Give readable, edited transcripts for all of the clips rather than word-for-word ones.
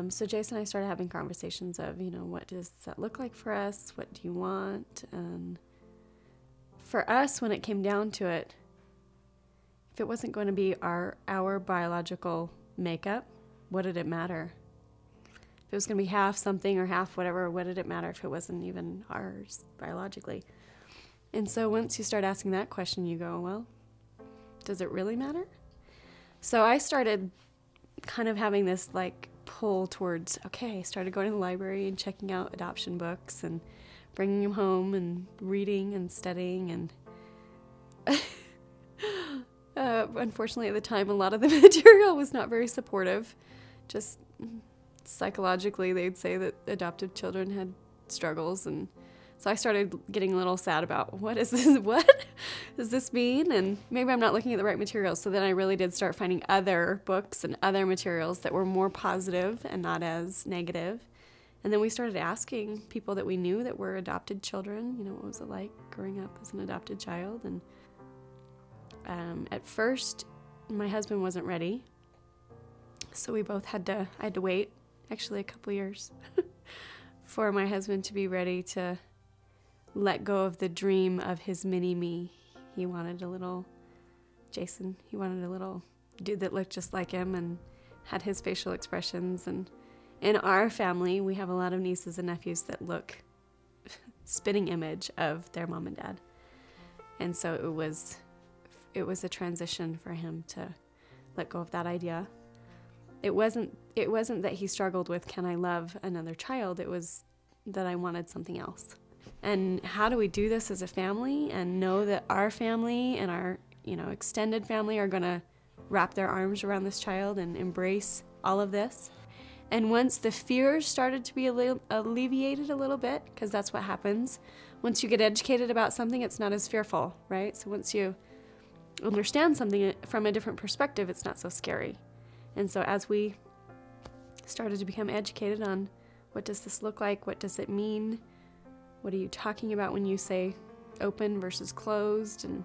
So Jason and I started having conversations of, what does that look like for us? What do you want? And for us, when it came down to it, if it wasn't going to be our biological makeup, what did it matter? If it was going to be half something or half whatever, what did it matter if it wasn't even ours biologically? And so once you start asking that question, you go, well, does it really matter? So I started kind of having this pull towards, I started going to the library and checking out adoption books and bringing them home and reading and studying. And unfortunately at the time, a lot of the material was not very supportive. Just psychologically, they'd say that adoptive children had struggles. And so I started getting a little sad about, what is this? What does this mean? And maybe I'm not looking at the right materials. So then I really did start finding other books and other materials that were more positive and not as negative. And then we started asking people that we knew that were adopted children, what was it like growing up as an adopted child? And at first, my husband wasn't ready. So I had to wait, actually a couple years, for my husband to be ready to let go of the dream of his mini-me. He wanted a little Jason. He wanted a little dude that looked just like him and had his facial expressions. And in our family, we have a lot of nieces and nephews that look spitting image of their mom and dad. And so it was a transition for him to let go of that idea. It wasn't that he struggled with, can I love another child? It was that I wanted something else. And how do we do this as a family and know that our family and our, extended family are going to wrap their arms around this child and embrace all of this? And once the fears started to be alleviated a little bit, because that's what happens. Once you get educated about something, it's not as fearful, right? So once you understand something from a different perspective, it's not so scary. And so as we started to become educated on what does this look like, what does it mean, what are you talking about when you say open versus closed and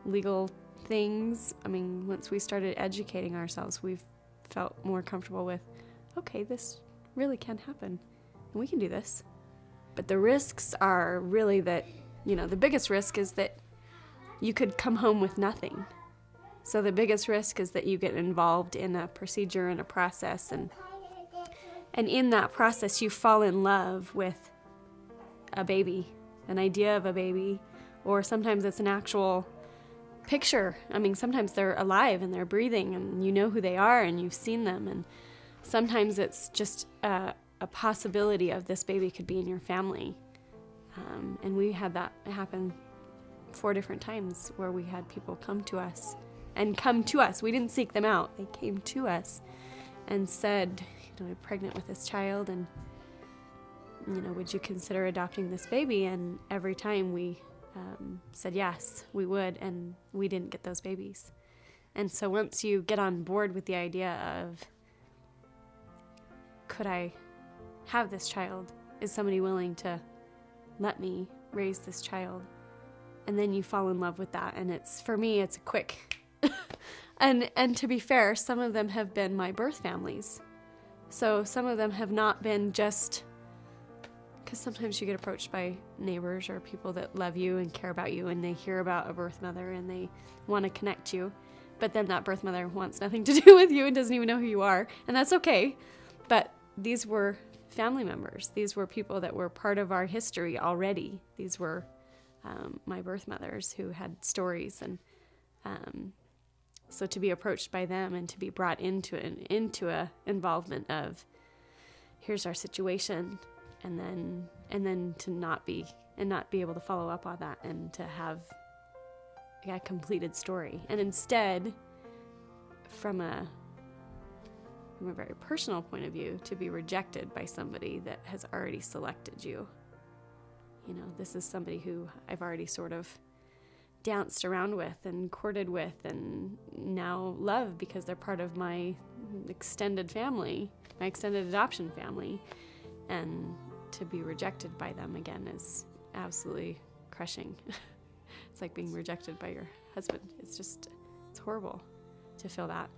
legal things? Once we started educating ourselves, we've felt more comfortable with, okay, this really can happen and we can do this. But the risks are really that, the biggest risk is that you could come home with nothing. So the biggest risk is that you get involved in a procedure and a process, and in that process you fall in love with a baby, an idea of a baby, or sometimes it's an actual picture. Sometimes they're alive and they're breathing and you know who they are and you've seen them, and sometimes it's just a possibility of this baby could be in your family. And we had that happen 4 different times where we had people come to us. We didn't seek them out. They came to us and said, I'm pregnant with this child, and would you consider adopting this baby? And every time we said yes, we would, and we didn't get those babies. And so once you get on board with the idea of, could I have this child? Is somebody willing to let me raise this child? And then you fall in love with that. And for me, it's a quick. And to be fair, some of them have been my birth families. So some of them have not been just, because sometimes you get approached by neighbors or people that love you and care about you, and they hear about a birth mother and they want to connect you. But then that birth mother wants nothing to do with you and doesn't even know who you are. And that's okay. But these were family members. These were people that were part of our history already. These were my birth mothers who had stories. And so to be approached by them and to be brought into a involvement of, here's our situation, and then to not be able to follow up on that and to have a completed story. And instead, from a very personal point of view, to be rejected by somebody that has already selected you. This is somebody who I've already sort of danced around with and courted with and now love because they're part of my extended family, my extended adoption family. And to be rejected by them again is absolutely crushing. It's like being rejected by your husband. It's horrible to feel that.